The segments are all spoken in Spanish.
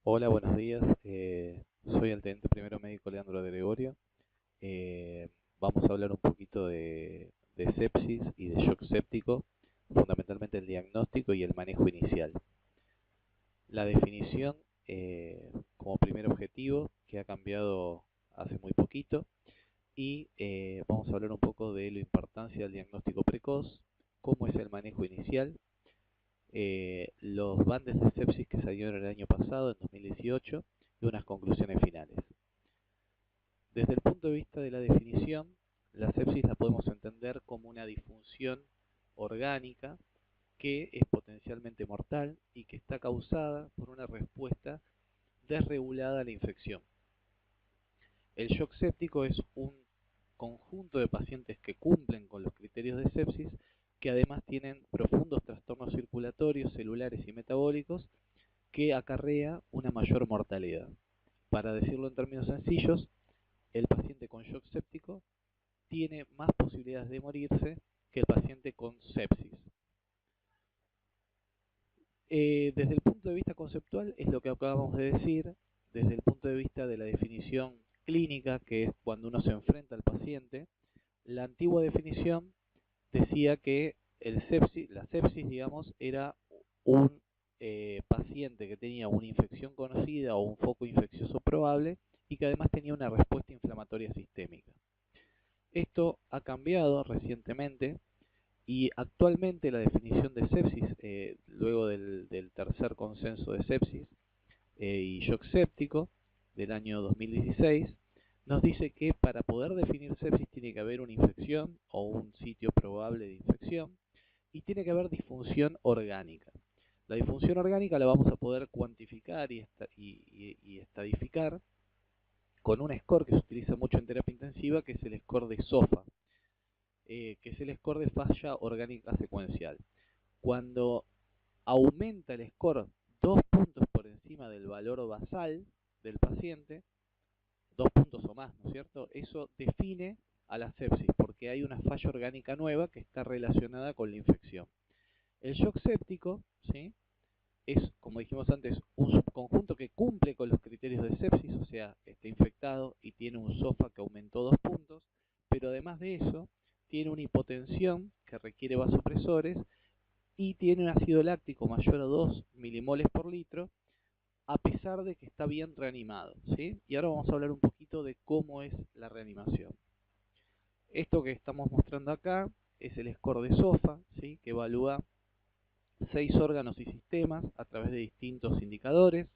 Hola, buenos días. Soy el teniente primero médico Leandro de Gregorio. Eh, Vamos a hablar un poquito de sepsis y de shock séptico, fundamentalmente el diagnóstico y el manejo inicial. La definición como primer objetivo, que ha cambiado hace muy poquito, y vamos a hablar un poco de la importancia del diagnóstico precoz, cómo es el manejo inicial, los bandes de sepsis que salieron el año pasado, en 2018, y unas conclusiones finales. Desde el punto de vista de la definición, la sepsis la podemos entender como una disfunción orgánica que es potencialmente mortal y que está causada por una respuesta desregulada a la infección. El shock séptico es un conjunto de pacientes que cumplen con los criterios de sepsis, que además tienen profundos trastornos circulatorios, celulares y metabólicos, que acarrea una mayor mortalidad. Para decirlo en términos sencillos, el paciente con shock séptico tiene más posibilidades de morirse que el paciente con sepsis. Desde el punto de vista conceptual es lo que acabamos de decir. Desde el punto de vista de la definición clínica, que es cuando uno se enfrenta al paciente, la antigua definición decía que la sepsis, digamos, era un paciente que tenía una infección conocida o un foco infeccioso probable y que además tenía una respuesta inflamatoria sistémica. Esto ha cambiado recientemente y actualmente la definición de sepsis, luego del tercer consenso de sepsis y shock séptico del año 2016, nos dice que para poder definir sepsis tiene que haber una infección o un sitio probable de infección y tiene que haber disfunción orgánica. La disfunción orgánica la vamos a poder cuantificar y estadificar con un score que se utiliza mucho en terapia intensiva, que es el score de SOFA, que es el score de falla orgánica secuencial. Cuando aumenta el score 2 puntos por encima del valor basal del paciente, 2 puntos o más, ¿no es cierto? Eso define a la sepsis, porque hay una falla orgánica nueva que está relacionada con la infección. El shock séptico, ¿sí?, es, como dijimos antes, un subconjunto que cumple con los criterios de sepsis, o sea, está infectado y tiene un SOFA que aumentó 2 puntos, pero además de eso, tiene una hipotensión que requiere vasopresores y tiene un ácido láctico mayor a 2 milimoles por litro, a pesar de que está bien reanimado, ¿sí? Y ahora vamos a hablar un poquito de cómo es la reanimación. Esto que estamos mostrando acá es el score de SOFA, ¿sí?, que evalúa 6 órganos y sistemas a través de distintos indicadores.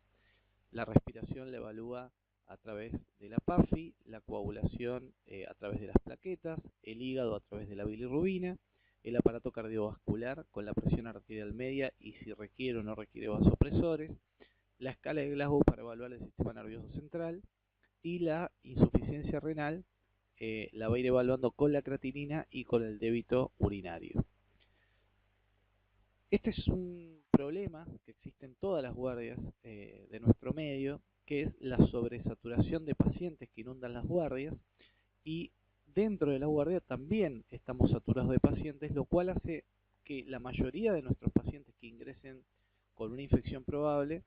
La respiración la evalúa a través de la PAFI, la coagulación a través de las plaquetas, el hígado a través de la bilirrubina, el aparato cardiovascular con la presión arterial media y si requiere o no requiere vasopresores, la escala de Glasgow para evaluar el sistema nervioso central y la insuficiencia renal la va a ir evaluando con la creatinina y con el débito urinario. Este es un problema que existe en todas las guardias de nuestro medio, que es la sobresaturación de pacientes que inundan las guardias, y dentro de la guardia también estamos saturados de pacientes, lo cual hace que la mayoría de nuestros pacientes que ingresen con una infección probable,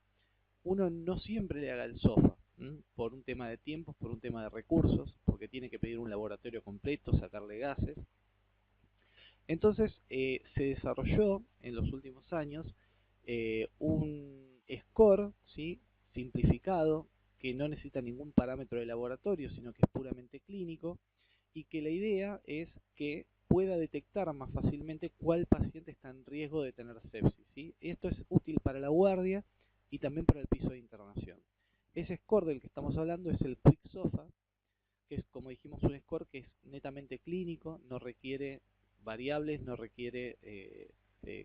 uno no siempre le haga el SOFA, por un tema de tiempos, por un tema de recursos, porque tiene que pedir un laboratorio completo, sacarle gases. Entonces se desarrolló en los últimos años un score, ¿sí?, simplificado, que no necesita ningún parámetro de laboratorio, sino que es puramente clínico, y que la idea es que pueda detectar más fácilmente cuál paciente está en riesgo de tener sepsis, ¿sí? Esto es útil para la guardia y también para el piso de internación. Ese score del que estamos hablando es el Quick SOFA, que es, como dijimos, un score que es netamente clínico, no requiere variables, no requiere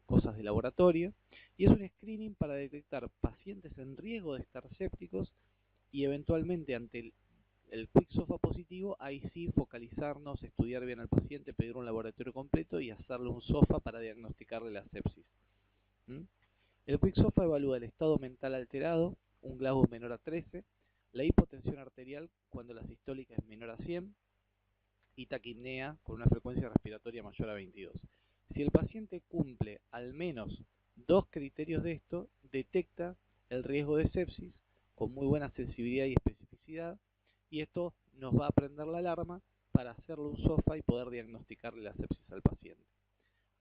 cosas de laboratorio, y es un screening para detectar pacientes en riesgo de estar sépticos y eventualmente ante el Quick SOFA positivo, ahí sí focalizarnos, estudiar bien al paciente, pedir un laboratorio completo y hacerle un SOFA para diagnosticarle la sepsis. El Quick SOFA evalúa el estado mental alterado, un Glasgow menor a 13, la hipotensión arterial cuando la sistólica es menor a 100 y taquipnea con una frecuencia respiratoria mayor a 22. Si el paciente cumple al menos 2 criterios de esto, detecta el riesgo de sepsis con muy buena sensibilidad y especificidad, y esto nos va a prender la alarma para hacerle un SOFA y poder diagnosticarle la sepsis al paciente.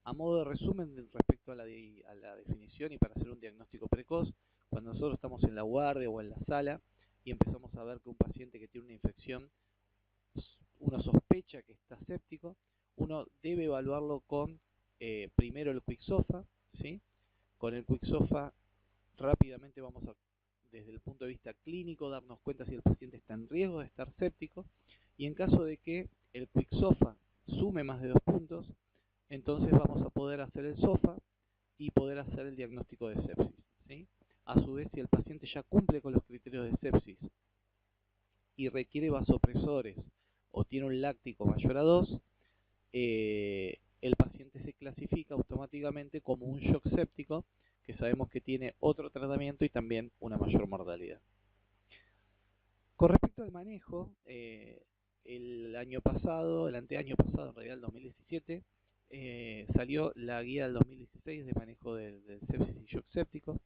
A modo de resumen respecto a la definición y para hacer un diagnóstico precoz, cuando nosotros estamos en la guardia o en la sala y empezamos a ver que un paciente que tiene una infección, uno sospecha que está séptico, uno debe evaluarlo con primero el Quick SOFA, ¿sí? Con el Quick SOFA rápidamente vamos a, desde el punto de vista clínico, darnos cuenta si el paciente está en riesgo de estar séptico, y en caso de que el Quick SOFA sume más de 2 puntos, entonces vamos a poder hacer el SOFA y poder hacer el diagnóstico de sepsis, ¿sí? A su vez, si el paciente ya cumple con los criterios de sepsis y requiere vasopresores o tiene un láctico mayor a 2, el paciente se clasifica automáticamente como un shock séptico, que sabemos que tiene otro tratamiento y también una mayor mortalidad. Con respecto al manejo, el año pasado, el anteaño pasado, en realidad el 2017, salió la guía del 2016 de manejo del sepsis y shock séptico,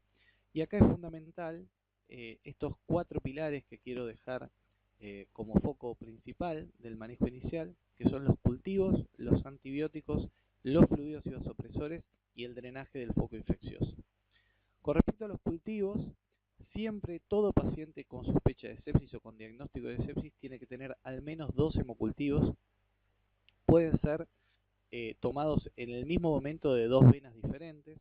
y acá es fundamental estos 4 pilares que quiero dejar como foco principal del manejo inicial, que son los cultivos, los antibióticos, los fluidos y vasopresores y el drenaje del foco infeccioso. Con respecto a los cultivos, siempre todo paciente con sospecha de sepsis o con diagnóstico de sepsis tiene que tener al menos 2 hemocultivos. Pueden ser tomados en el mismo momento de 2 venas diferentes,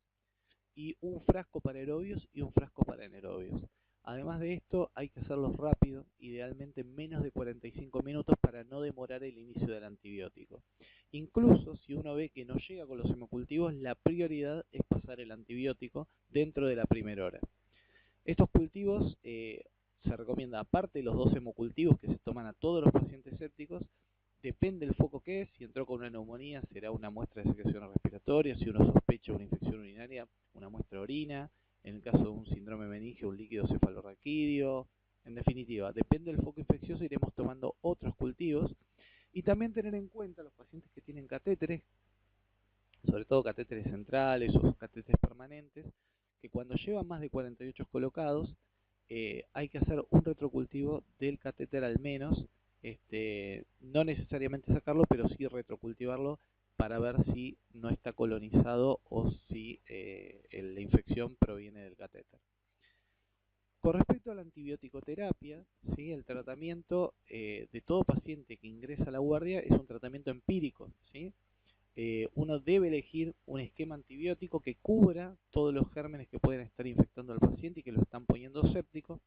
y un frasco para aerobios y un frasco para anaerobios. Además de esto, hay que hacerlos rápido, idealmente en menos de 45 minutos para no demorar el inicio del antibiótico. Incluso si uno ve que no llega con los hemocultivos, la prioridad es pasar el antibiótico dentro de la primera hora. Estos cultivos se recomienda, aparte de los 2 hemocultivos que se toman a todos los pacientes sépticos, depende del foco que es. Si entró con una neumonía, será una muestra de secreciones respiratorias. Si uno sospecha una infección urinaria, una muestra de orina. En el caso de un síndrome meningio, un líquido cefalorraquídeo. En definitiva, depende del foco infeccioso, iremos tomando otros cultivos. Y también tener en cuenta los pacientes que tienen catéteres, sobre todo catéteres centrales o catéteres permanentes, que cuando llevan más de 48 colocados, hay que hacer un retrocultivo del catéter al menos, no necesariamente sacarlo, pero sí retrocultivarlo para ver si no está colonizado o si la infección proviene del catéter. Con respecto a la antibioticoterapia, ¿sí? El tratamiento de todo paciente que ingresa a la guardia es un tratamiento empírico, ¿sí? Uno debe elegir un esquema antibiótico que cubra todos los gérmenes que pueden estar infectando al paciente y que lo están poniendo séptico.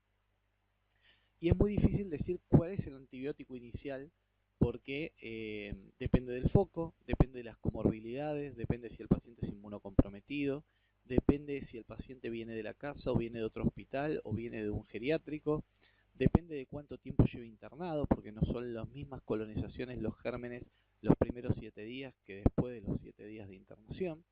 Y es muy difícil decir cuál es el antibiótico inicial porque depende del foco, depende de las comorbilidades, depende si el paciente es inmunocomprometido, depende si el paciente viene de la casa o viene de otro hospital o viene de un geriátrico, depende de cuánto tiempo lleva internado, porque no son las mismas colonizaciones los gérmenes los primeros 7 días que después de los 7 días de internación.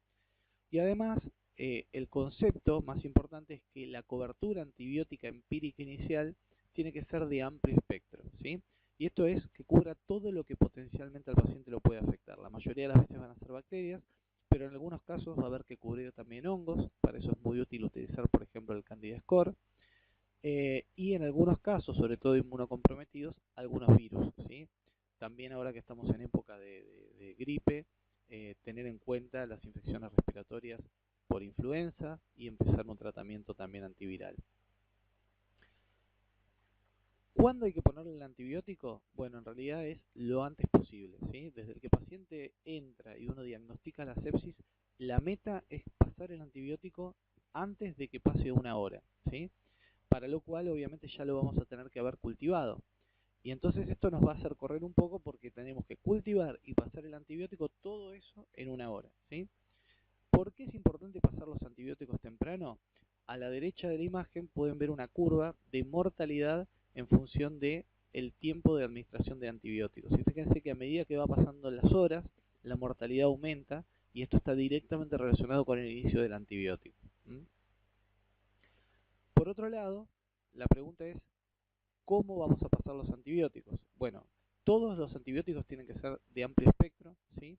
Y además, el concepto más importante es que la cobertura antibiótica empírica inicial tiene que ser de amplio espectro, ¿sí? Y esto es que cubra todo lo que potencialmente al paciente lo puede afectar. La mayoría de las veces van a ser bacterias, pero en algunos casos va a haber que cubrir también hongos. Para eso es muy útil utilizar, por ejemplo, el Candida Score. Y en algunos casos, sobre todo inmunocomprometidos, algunos virus, ¿sí? También ahora que estamos en época de gripe, tener en cuenta las infecciones respiratorias por influenza y empezar un tratamiento también antiviral. ¿Cuándo hay que ponerle el antibiótico? Bueno, en realidad es lo antes posible, ¿sí? Desde el que el paciente entra y uno diagnostica la sepsis, la meta es pasar el antibiótico antes de que pase 1 hora, ¿sí? Para lo cual obviamente ya lo vamos a tener que haber cultivado. Y entonces esto nos va a hacer correr un poco porque tenemos que cultivar y pasar el antibiótico, todo eso en 1 hora, ¿sí? ¿Por qué es importante pasar los antibióticos temprano? A la derecha de la imagen pueden ver una curva de mortalidad en función de el tiempo de administración de antibióticos. Y fíjense que a medida que va pasando las horas, la mortalidad aumenta y esto está directamente relacionado con el inicio del antibiótico. Por otro lado, la pregunta es, ¿cómo vamos a pasar los antibióticos? Bueno, todos los antibióticos tienen que ser de amplio espectro, ¿sí?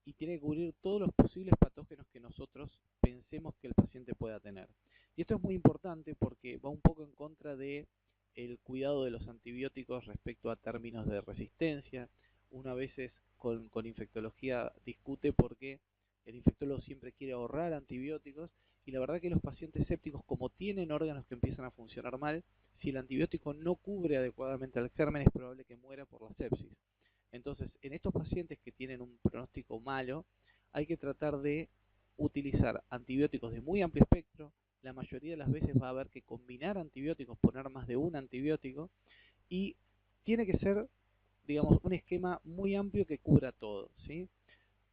Y tiene que cubrir todos los posibles patógenos que nosotros pensemos que el paciente pueda tener. Y esto es muy importante porque va un poco en contra de el cuidado de los antibióticos respecto a términos de resistencia. Uno a veces con infectología discute porque el infectólogo siempre quiere ahorrar antibióticos y la verdad que los pacientes sépticos, como tienen órganos que empiezan a funcionar mal, si el antibiótico no cubre adecuadamente al germen es probable que muera por la sepsis. Entonces, en estos pacientes que tienen un pronóstico malo, hay que tratar de utilizar antibióticos de muy amplio espectro. La mayoría de las veces va a haber que combinar antibióticos, poner más de un antibiótico, y tiene que ser, digamos, un esquema muy amplio que cubra todo, ¿sí?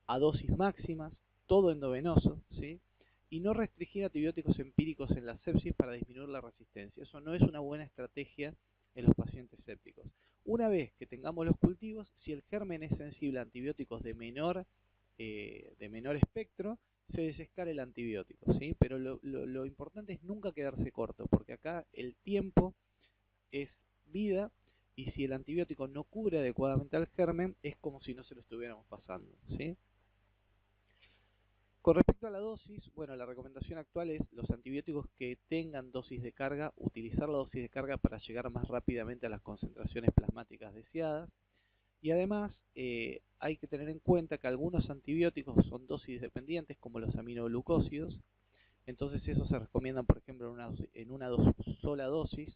A dosis máximas, todo endovenoso, ¿sí? Y no restringir antibióticos empíricos en la sepsis para disminuir la resistencia. Eso no es una buena estrategia en los pacientes sépticos. Una vez que tengamos los cultivos, si el germen es sensible a antibióticos de menor espectro, se desescala el antibiótico, ¿sí? Pero lo importante es nunca quedarse corto, porque acá el tiempo es vida y si el antibiótico no cubre adecuadamente al germen, es como si no se lo estuviéramos pasando, ¿sí? Con respecto a la dosis, bueno, la recomendación actual es los antibióticos que tengan dosis de carga, utilizar la dosis de carga para llegar más rápidamente a las concentraciones plasmáticas deseadas. Y además hay que tener en cuenta que algunos antibióticos son dosis dependientes, como los aminoglucósidos. Entonces esos se recomiendan, por ejemplo, en una sola dosis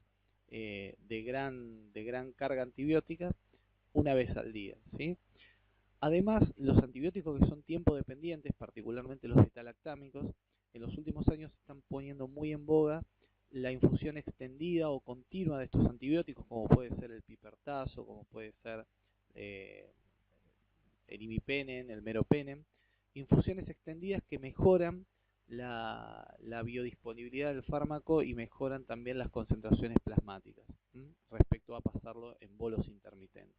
de gran carga antibiótica una vez al día, ¿sí? Además, los antibióticos que son tiempo dependientes, particularmente los betalactámicos, en los últimos años se están poniendo muy en boga la infusión extendida o continua de estos antibióticos, como puede ser el pipertazo, como puede ser eh, el imipenem, el meropenem, infusiones extendidas que mejoran la biodisponibilidad del fármaco y mejoran también las concentraciones plasmáticas, respecto a pasarlo en bolos intermitentes.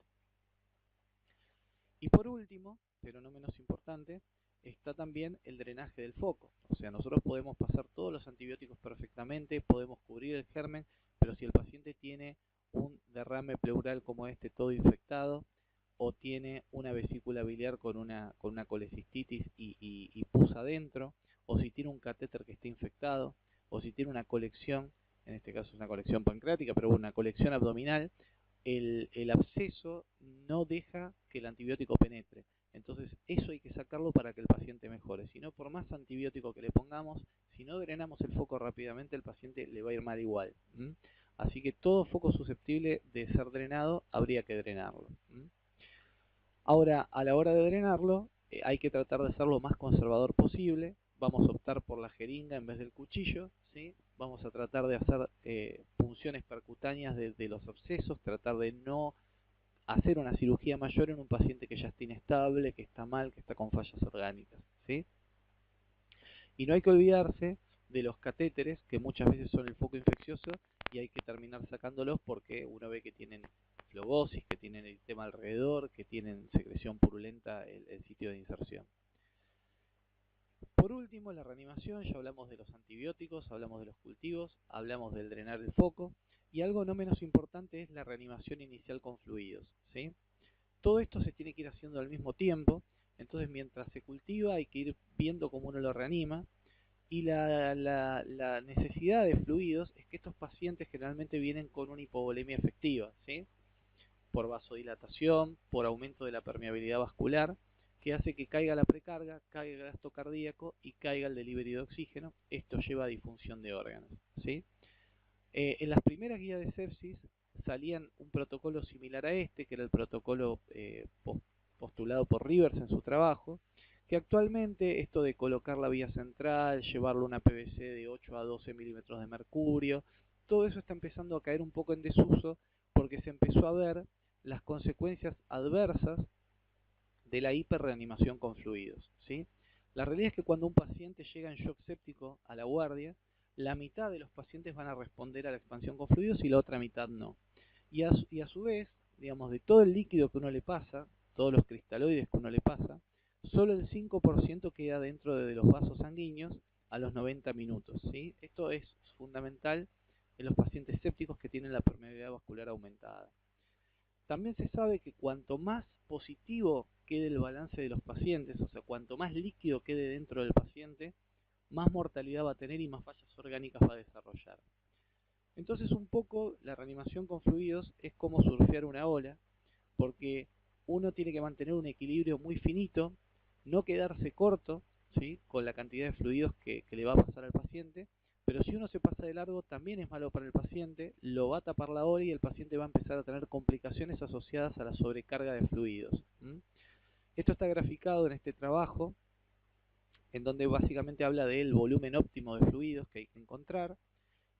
Y por último, pero no menos importante, está también el drenaje del foco. O sea, nosotros podemos pasar todos los antibióticos perfectamente, podemos cubrir el germen, pero si el paciente tiene un derrame pleural como este todo infectado, o tiene una vesícula biliar con una colecistitis y pus adentro, o si tiene un catéter que está infectado, o si tiene una colección, en este caso es una colección pancreática, pero una colección abdominal, el absceso no deja que el antibiótico penetre. Entonces eso hay que sacarlo para que el paciente mejore. Si no, por más antibiótico que le pongamos, si no drenamos el foco rápidamente, el paciente le va a ir mal igual. Así que todo foco susceptible de ser drenado, habría que drenarlo. Ahora, a la hora de drenarlo, hay que tratar de ser lo más conservador posible. Vamos a optar por la jeringa en vez del cuchillo, ¿sí? Vamos a tratar de hacer punciones percutáneas de los abscesos, tratar de no hacer una cirugía mayor en un paciente que ya está inestable, que está mal, que está con fallas orgánicas, ¿sí? Y no hay que olvidarse de los catéteres, que muchas veces son el foco infeccioso, y hay que terminar sacándolos porque uno ve que tienen flebosis, que tienen el tema alrededor, que tienen secreción purulenta el sitio de inserción. Por último, la reanimación, ya hablamos de los antibióticos, hablamos de los cultivos, hablamos del drenar el foco, y algo no menos importante es la reanimación inicial con fluidos, ¿sí? Todo esto se tiene que ir haciendo al mismo tiempo, entonces mientras se cultiva hay que ir viendo cómo uno lo reanima, y la necesidad de fluidos es que estos pacientes generalmente vienen con una hipovolemia efectiva, ¿sí? Por vasodilatación, por aumento de la permeabilidad vascular, que hace que caiga la precarga, caiga el gasto cardíaco y caiga el delivery de oxígeno. Esto lleva a disfunción de órganos, ¿sí? En las primeras guías de sepsis salían un protocolo similar a este, que era el protocolo postulado por Rivers en su trabajo, que actualmente esto de colocar la vía central, llevarlo a una PVC de 8 a 12 milímetros de mercurio, todo eso está empezando a caer un poco en desuso porque se empezó a ver las consecuencias adversas de la hiperreanimación con fluidos, ¿sí? La realidad es que cuando un paciente llega en shock séptico a la guardia, la mitad de los pacientes van a responder a la expansión con fluidos y la otra mitad no. Y a su vez, digamos, de todo el líquido que uno le pasa, todos los cristaloides que uno le pasa, solo el 5% queda dentro de los vasos sanguíneos a los 90 minutos, ¿sí? Esto es fundamental en los pacientes sépticos que tienen la permeabilidad vascular aumentada. También se sabe que cuanto más positivo quede el balance de los pacientes, o sea, cuanto más líquido quede dentro del paciente, más mortalidad va a tener y más fallas orgánicas va a desarrollar. Entonces un poco la reanimación con fluidos es como surfear una ola, porque uno tiene que mantener un equilibrio muy finito, no quedarse corto, ¿sí?, con la cantidad de fluidos que le va a pasar al paciente, pero si uno se pasa de largo también es malo para el paciente, lo va a tapar la ola y el paciente va a empezar a tener complicaciones asociadas a la sobrecarga de fluidos. Esto está graficado en este trabajo, en donde básicamente habla del volumen óptimo de fluidos que hay que encontrar,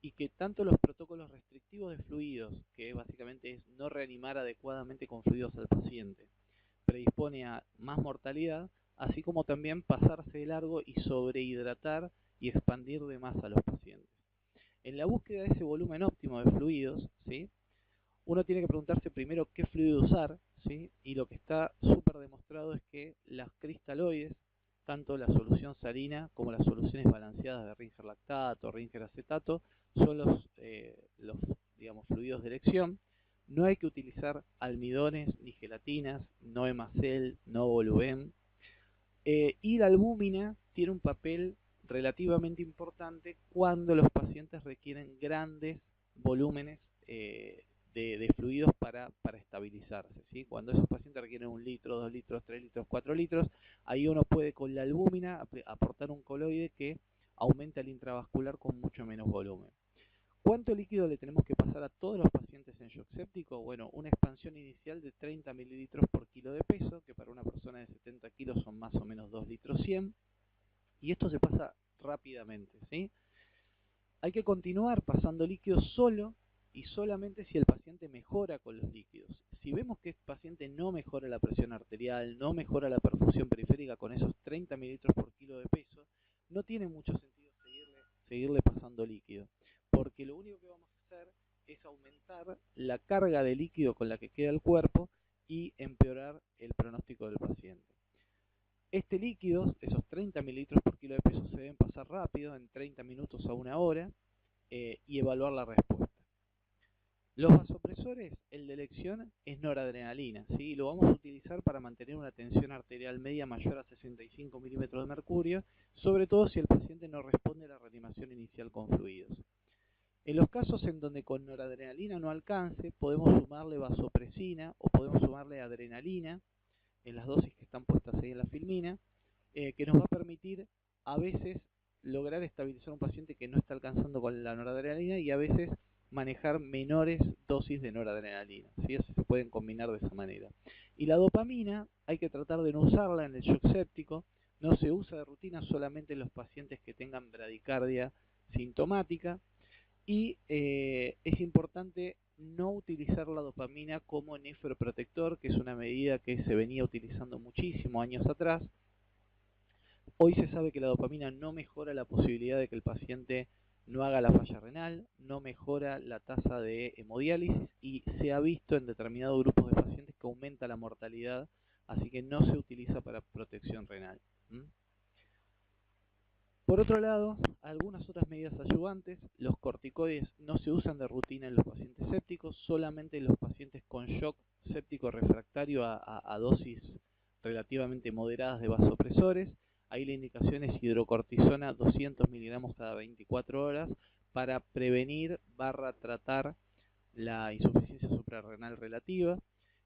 y que tanto los protocolos restrictivos de fluidos, que básicamente es no reanimar adecuadamente con fluidos al paciente, predispone a más mortalidad, así como también pasarse de largo y sobrehidratar y expandir de más a los pacientes. En la búsqueda de ese volumen óptimo de fluidos, ¿sí?, uno tiene que preguntarse primero qué fluido usar, ¿sí?, y lo que está súper demostrado es que las cristaloides, tanto la solución salina como las soluciones balanceadas de Ringer lactato, Ringer acetato, son los digamos, fluidos de elección. No hay que utilizar almidones ni gelatinas, no hemacel, no volumen. Y la albúmina tiene un papel relativamente importante cuando los pacientes requieren grandes volúmenes de fluidos para estabilizarse, ¿sí? Cuando esos pacientes requieren 1 litro, 2 litros, 3 litros, 4 litros, ahí uno puede con la albúmina aportar un coloide que aumenta el intravascular con mucho menos volumen. ¿Cuánto líquido le tenemos que pasar a todos los pacientes en shock séptico? Bueno, una expansión inicial de 30 mililitros por kilo de peso, que para una persona de 70 kilos son más o menos 2 litros 100, y esto se pasa rápidamente, ¿sí? Hay que continuar pasando líquidos solo y solamente si el paciente mejora con los líquidos. Si vemos que el paciente no mejora la presión arterial, no mejora la perfusión periférica con esos 30 mililitros por kilo de peso, no tiene mucho sentido seguirle pasando líquido, porque lo único que vamos a hacer es aumentar la carga de líquido con la que queda el cuerpo y empeorar el pronóstico del paciente. Este líquido, esos 30 mililitros por kilo de peso, se deben pasar rápido, en 30 minutos a 1 hora, y evaluar la respuesta. Los vasopresores, el de elección es noradrenalina, ¿sí? Lo vamos a utilizar para mantener una tensión arterial media mayor a 65 milímetros de mercurio, sobre todo si el paciente no responde a la reanimación inicial con fluidos. En los casos en donde con noradrenalina no alcance, podemos sumarle vasopresina o podemos sumarle adrenalina, en las dosis que están puestas ahí en la filmina, que nos va a permitir a veces lograr estabilizar a un paciente que no está alcanzando con la noradrenalina y a veces manejar menores dosis de noradrenalina, ¿sí? Así se pueden combinar de esa manera. Y la dopamina hay que tratar de no usarla en el shock séptico, no se usa de rutina solamente en los pacientes que tengan bradicardia sintomática, y es importante no utilizar la dopamina como nefroprotector, que es una medida que se venía utilizando muchísimo años atrás. Hoy se sabe que la dopamina no mejora la posibilidad de que el paciente no haga la falla renal, no mejora la tasa de hemodiálisis y se ha visto en determinados grupos de pacientes que aumenta la mortalidad, así que no se utiliza para protección renal. Por otro lado, algunas otras medidas ayudantes, los corticoides no se usan de rutina en los pacientes sépticos, solamente en los pacientes con shock séptico refractario a dosis relativamente moderadas de vasopresores. Ahí la indicación es hidrocortisona 200 miligramos cada 24 horas para prevenir / tratar la insuficiencia suprarrenal relativa.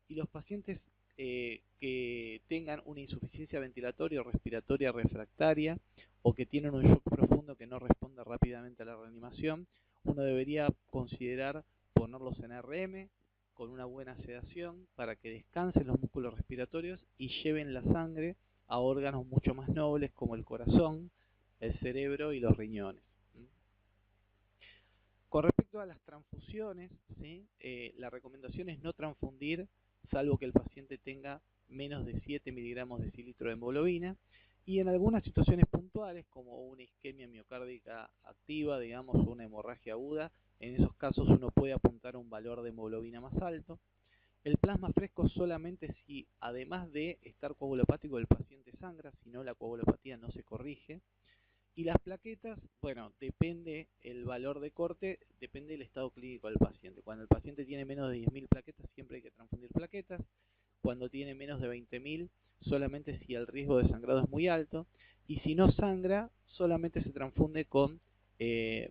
Y los pacientes que tengan una insuficiencia ventilatoria o respiratoria refractaria o que tienen un shock profundo que no responde rápidamente a la reanimación, uno debería considerar ponerlos en RM con una buena sedación para que descansen los músculos respiratorios y lleven la sangre a órganos mucho más nobles como el corazón, el cerebro y los riñones. Con respecto a las transfusiones, ¿sí? La recomendación es no transfundir, salvo que el paciente tenga menos de 7 miligramos de cilitro de hemoglobina, y en algunas situaciones puntuales, como una isquemia miocárdica activa, digamos, o una hemorragia aguda, en esos casos uno puede apuntar a un valor de hemoglobina más alto. El plasma fresco solamente si, además de estar coagulopático, el paciente sangra, si no la coagulopatía no se corrige. Y las plaquetas, bueno, depende el valor de corte, depende del estado clínico del paciente. Cuando el paciente tiene menos de 10.000 plaquetas, siempre hay que transfundir plaquetas. Cuando tiene menos de 20.000, solamente si el riesgo de sangrado es muy alto, y si no sangra, solamente se transfunde con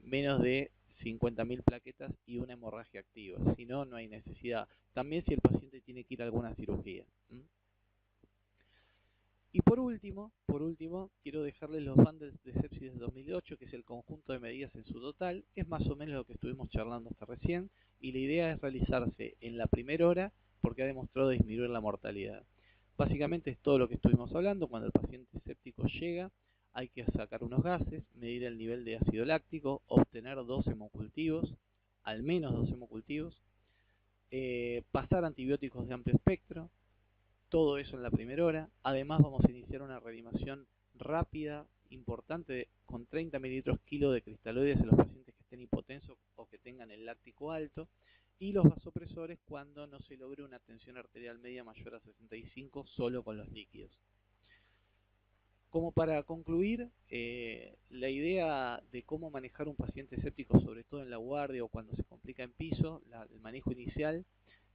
menos de 50.000 plaquetas y una hemorragia activa. Si no, no hay necesidad. También si el paciente tiene que ir a alguna cirugía. Y por último, quiero dejarles los bundles de sepsis del 2008, que es el conjunto de medidas en su total. Es más o menos lo que estuvimos charlando hasta recién, y la idea es realizarse en la primera hora porque ha demostrado disminuir la mortalidad. Básicamente es todo lo que estuvimos hablando. Cuando el paciente séptico llega, hay que sacar unos gases, medir el nivel de ácido láctico, obtener 2 hemocultivos, al menos 2 hemocultivos, pasar antibióticos de amplio espectro, todo eso en la primera hora. Además vamos a iniciar una reanimación rápida, importante, con 30 mililitros kilo de cristaloides en los pacientes que estén hipotensos o que tengan el láctico alto, y los vasopresores cuando no se logre una tensión arterial media mayor a 65 solo con los líquidos. Como para concluir, la idea de cómo manejar un paciente séptico, sobre todo en la guardia o cuando se complica en piso, el manejo inicial,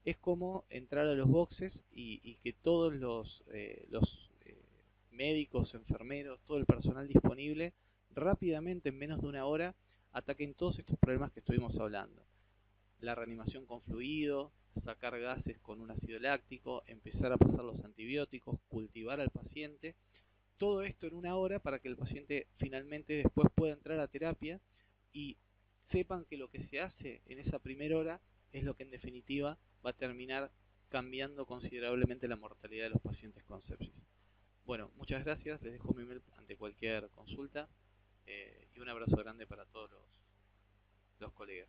es como entrar a los boxes y que todos los médicos, enfermeros, todo el personal disponible, rápidamente, en menos de una hora, ataquen todos estos problemas que estuvimos hablando. La reanimación con fluido, sacar gases con un ácido láctico, empezar a pasar los antibióticos, cultivar al paciente. Todo esto en una hora para que el paciente finalmente después pueda entrar a terapia y sepan que lo que se hace en esa primera hora es lo que en definitiva va a terminar cambiando considerablemente la mortalidad de los pacientes con sepsis. Bueno, muchas gracias, les dejo mi mail ante cualquier consulta y un abrazo grande para todos los colegas.